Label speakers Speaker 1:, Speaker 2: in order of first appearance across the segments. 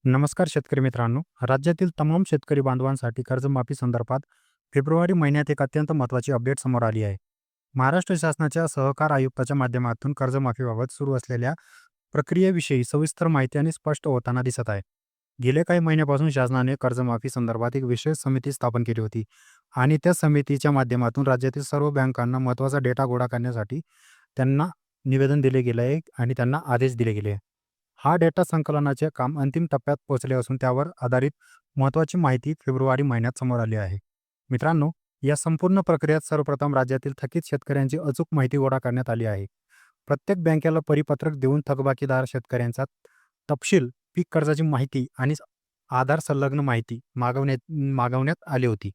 Speaker 1: नमस्कार शेतकरी मित्रांनो. राज्यातील तमाम शेतकरी बांधवांसाठी कर्जमाफी संदर्भात फेब्रुवारी महिन्यात एक अत्यंत महत्त्वाची अपडेट समोर आली आहे. महाराष्ट्र शासनाच्या सहकार आयुक्ताच्या माध्यमातून कर्जमाफीबाबत सुरू असलेल्या प्रक्रियेविषयी सविस्तर माहिती आणि स्पष्ट होताना दिसत आहे. गेल्या काही महिन्यापासून शासनाने कर्जमाफी संदर्भात एक विशेष समिती स्थापन केली होती आणि त्या समितीच्या माध्यमातून राज्यातील सर्व बँकांना महत्त्वाचा डेटा गोळा करण्यासाठी त्यांना निवेदन दिले गेले आहे आणि त्यांना आदेश दिले गेले आहे. हा डेटा संकलनाचे काम अंतिम टप्प्यात पोहोचले असून त्यावर आधारित महत्त्वाची माहिती फेब्रुवारी महिन्यात समोर आली आहे. मित्रांनो, या संपूर्ण प्रक्रियेत सर्वप्रथम राज्यातील थकीत शेतकऱ्यांची अचूक माहिती गोळा करण्यात आली आहे. प्रत्येक बँकेला परिपत्रक देऊन थकबाकीदार शेतकऱ्यांचा तपशील, पीक कर्जाची माहिती आणि आधार संलग्न माहिती मागवण्यात आली होती.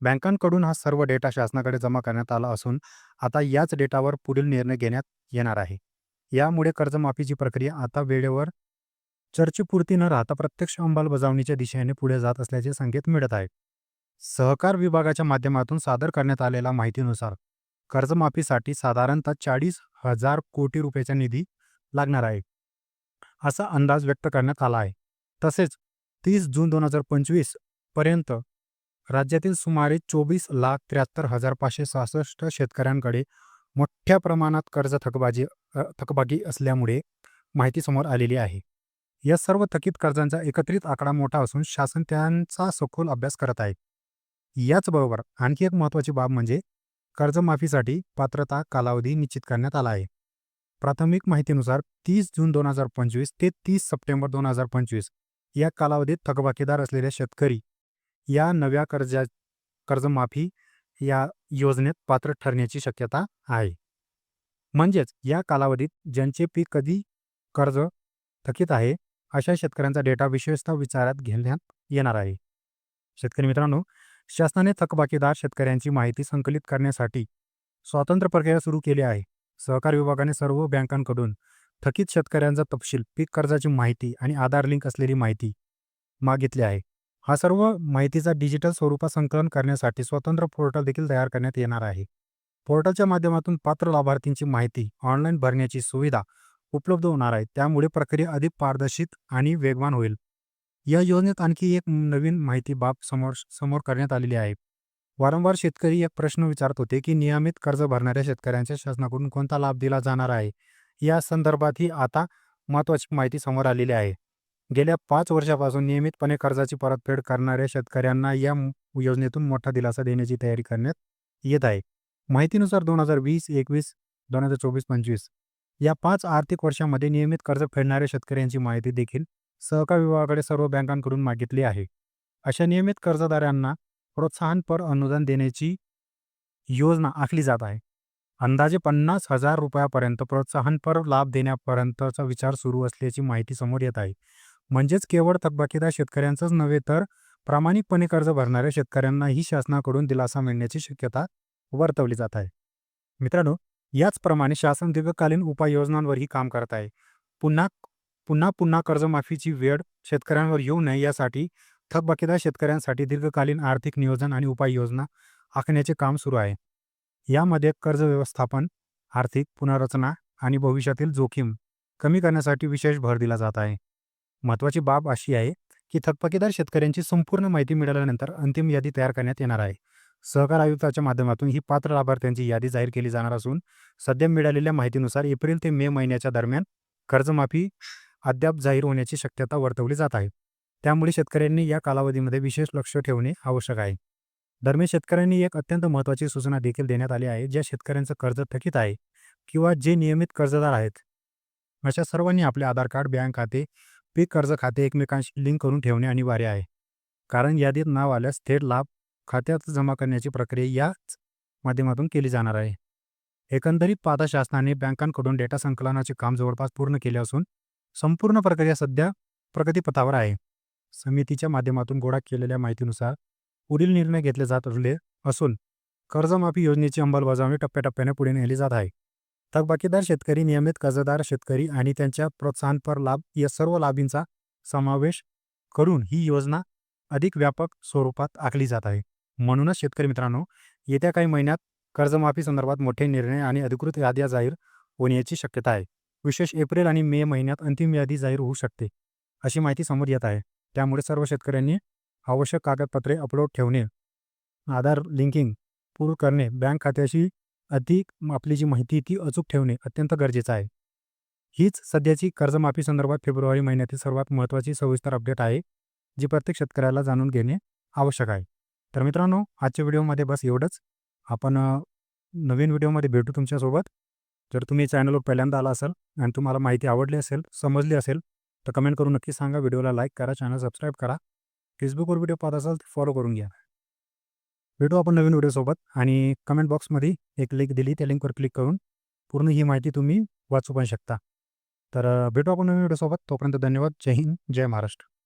Speaker 1: बँकांकडून हा सर्व डेटा शासनाकडे जमा करण्यात आला असून आता याच डेटावर पुढील निर्णय घेण्यात येणार आहे. यामुळे कर्जमाफीची प्रक्रिया आता वेळेवर चर्चेपुरती न राहता प्रत्यक्ष अंमलबजावणीच्या दिशेने पुढे जात असल्याचे संकेत मिळत आहेत. सहकार विभागाच्या माध्यमातून सादर करण्यात आलेल्या माहितीनुसार कर्जमाफीसाठी साधारणतः 40,000 कोटी रुपयाचा निधी लागणार आहे, असा अंदाज व्यक्त करण्यात आला आहे. तसेच 30 जून 2025 पर्यंत राज्यातील सुमारे 24,73,566 शेतकऱ्यांकडे मोठ्या प्रमाणात थकबाकी असल्यामुळे माहिती समोर आलेली आहे. या सर्व थकीत कर्जांचा एकत्रित आकडा मोठा असून शासन त्यांचा सखोल अभ्यास करत आहे. याचबरोबर आणखी एक महत्त्वाची बाब म्हणजे कर्जमाफीसाठी पात्रता कालावधी निश्चित करण्यात आला आहे. प्राथमिक माहितीनुसार 30 जून 2025 ते 30 सप्टेंबर 2025 या कालावधीत थकबाकीदार असलेले शेतकरी या नव्या कर्जमाफी या योजनेत पात्र ठरण्याची शक्यता आहे. म्हणजेच या कालावधीत ज्यांचे पीक कधी कर्ज थकीत आहे अशा शेतकऱ्यांचा डेटा विशेषतः विचारात घेण्यात येणार आहे. शेतकरी मित्रांनो, शासनाने थकबाकीदार शेतकऱ्यांची माहिती संकलित करण्यासाठी स्वतंत्र प्रक्रिया सुरू केली आहे. सहकार विभागाने सर्व बँकांकडून थकीत शेतकऱ्यांचा तपशील, पीक कर्जाची माहिती आणि आधार लिंक असलेली माहिती मागितली आहे. हा सर्व माहितीचा डिजिटल स्वरूपात संकलन करण्यासाठी स्वतंत्र पोर्टल देखील तयार करण्यात येणार आहे. पोर्टलच्या माध्यमातून पात्र लाभार्थींची माहिती ऑनलाईन भरण्याची सुविधा उपलब्ध होणार आहे. त्यामुळे प्रक्रिया अधिक पारदर्शित आणि वेगवान होईल. या योजनेत आणखी एक नवीन माहिती बाब समोर करण्यात आलेली आहे. वारंवार शेतकरी एक प्रश्न विचारत होते की नियमित कर्ज भरणाऱ्या शेतकऱ्यांच्या शासनाकडून कोणता लाभ दिला जाणार आहे. या संदर्भातही आता महत्त्वाची माहिती समोर आलेली आहे. गेल्या 5 वर्षापासून नियमितपणे कर्जाची परतफेड करणाऱ्या शेतकऱ्यांना या योजनेतून मोठा दिलासा देण्याची तयारी करण्यात येत आहे. माहितीनुसार 2020-21, 2024-25 या 5 आर्थिक वर्षांमध्ये नियमित कर्ज फेडणाऱ्या शेतकऱ्यांची माहिती देखील सहकार विभागाकडे सर्व बँकांकडून मागितली आहे. अशा नियमित कर्जदारांना प्रोत्साहनपर अनुदान देण्याची योजना आखली जात आहे. अंदाजे 50,000 रुपयापर्यंत प्रोत्साहनपर लाभ देण्यापर्यंतचा विचार सुरू असल्याची माहिती समोर येत आहे. म्हणजेच केवळ थकबाकीदार शेतकऱ्यांचंच नव्हे तर प्रामाणिकपणे कर्ज भरणाऱ्या शेतकऱ्यांनाही शासनाकडून दिलासा मिळण्याची शक्यता वर्तवली जात आहे. मित्रांनो, याचप्रमाणे शासन दीर्घकालीन उपाययोजनांवरही काम करत आहे. पुन्हा पुन्हा पुन्हा कर्जमाफीची वेळ शेतकऱ्यांवर येऊ नये यासाठी थकबाकीदार शेतकऱ्यांसाठी दीर्घकालीन आर्थिक नियोजन आणि उपाययोजना आखण्याचे काम सुरू आहे. यामध्ये कर्ज व्यवस्थापन, आर्थिक पुनर्रचना आणि भविष्यातील जोखीम कमी करण्यासाठी विशेष भर दिला जात आहे. महत्त्वाची बाब अशी आहे की थकबाकीदार शेतकऱ्यांची संपूर्ण माहिती मिळाल्यानंतर अंतिम यादी तयार करण्यात येणार आहे. सहकार आयुक्ताच्या माध्यमातून ही पात्र लाभार्थ्यांची यादी जाहीर केली जाणार असून सध्या मिळालेल्या माहितीनुसार एप्रिल ते मे महिन्याच्या दरम्यान कर्जमाफी अद्याप जाहीर होण्याची शक्यता वर्तवली जात आहे. त्यामुळे शेतकऱ्यांनी या कालावधीमध्ये विशेष लक्ष ठेवणे आवश्यक आहे. दरम्यान शेतकऱ्यांनी एक अत्यंत महत्त्वाची सूचना देखील देण्यात आली आहे. ज्या शेतकऱ्यांचं कर्ज थकीत आहे किंवा जे नियमित कर्जदार आहेत, अशा सर्वांनी आपले आधार कार्ड, बँक खाते, पीक कर्ज खाते एकमेकांशी लिंक करून ठेवणे अनिवार्य आहे. कारण यादीत नाव आल्यास थेट लाभ खात्यात जमा करण्याची प्रक्रिया याच माध्यमातून केली जाणार आहे. एकंदरीत पाहता शासनाने बँकांकडून डेटा संकलनाचे काम जवळपास पूर्ण केले असून संपूर्ण प्रक्रिया सध्या प्रगतीपथावर आहे. समितीच्या माध्यमातून गोळा केलेल्या माहितीनुसार पुढील निर्णय घेतले जात असून कर्जमाफी योजनेची अंमलबजावणी टप्प्याटप्प्याने पुढे नेली जात आहे. थकबाकीदार शेतकरी, नियमित कर्जदार शेतकरी आणि त्यांच्या प्रोत्साहनपर लाभ या सर्व लाभींचा समावेश करून ही योजना अधिक व्यापक स्वरूपात आखली जात आहे. म्हणूनच शेतकरी मित्रांनो, येत्या काही महिन्यात कर्जमाफी संदर्भात मोठे निर्णय आणि अधिकृत याद्या जाहीर होण्याची शक्यता आहे. विशेष एप्रिल आणि मे महिन्यात अंतिम यादी जाहीर होऊ शकते. अशी माहिती समोर येत आहे. त्यामुळे सर्व शेतकऱ्यांनी आवश्यक कागदपत्रे अपलोड ठेवणे, आधार लिंकिंग पूर्ण करणे, बँक खात्याशी अधिक आपली जी माहिती ती अचूक ठेवणे अत्यंत गरजेचं आहे. हीच सध्याची कर्जमाफी संदर्भात फेब्रुवारी महिन्यातील सर्वात महत्त्वाची सविस्तर अपडेट आहे, जी प्रत्येक शेतकऱ्याला जाणून घेणे आवश्यक आहे. तर मित्रांनो, आजच्या व्हिडिओमध्ये बस एवढंच. आपण नवीन व्हिडिओमध्ये भेटू तुमच्यासोबत. जर तुम्ही चॅनलवर पहिल्यांदा आला असाल आणि तुम्हाला माहिती आवडली असेल, समजली असेल, तर कमेंट करून नक्की सांगा. व्हिडिओला लाईक करा, चॅनल सबस्क्राईब करा. फेसबुकवर व्हिडिओ पाहत असाल तर फॉलो करून घ्या. भेटू आपण नवीन व्हिडिओसोबत आणि कमेंट बॉक्समध्ये एक लिंक दिली, त्या लिंकवर क्लिक करून पूर्ण ही माहिती तुम्ही वाचू पण शकता. तर भेटू आपण नवीन व्हिडिओसोबत. तोपर्यंत धन्यवाद. जय हिंद, जय महाराष्ट्र.